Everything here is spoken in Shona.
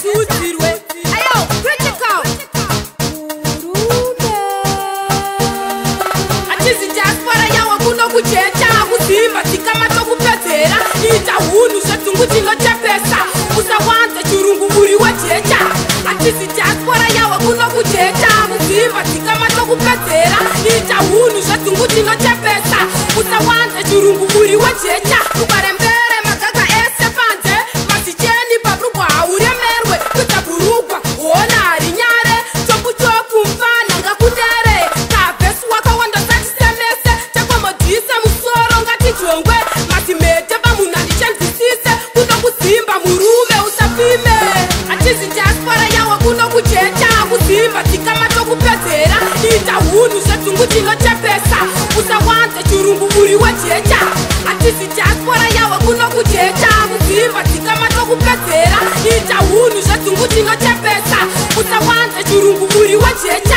sudzirwe. Ayo, critical. Atizi diaspora yawa kuno kujecha kuzimba tikama tokupedzera ita hunhu zvedzungu tinochepesa usawanza chirungu uri wejecha. Atizi diaspora yawa kuno kujecha kuzimba tikama tokupedzera ita hunhu zvedzungu tinochepesa usawanza chirungu uri wejecha. Ukarembere magaga ese panze masicheni pabrugwa uremerwe kutaburugwa ona hari nyare chokuchoku mfana ngakudere kabhesu wakawanda satisemese chakomodhisa musoro ngatijongwe masimete pamunhu andichandisise kuno kuzimba murume usapime. Atizi diaspora yawa kuno kujecha kuzimba tikama tokupedzera ita hunhu zvedzungu tinochepesa usawanza chirungu uri wejecha. Atizi diaspora yawa kuno kujecha kuzimba tikama tokupedzera ita hunhu zvedzungu tinochepesa usawanza chirungu uri wejecha.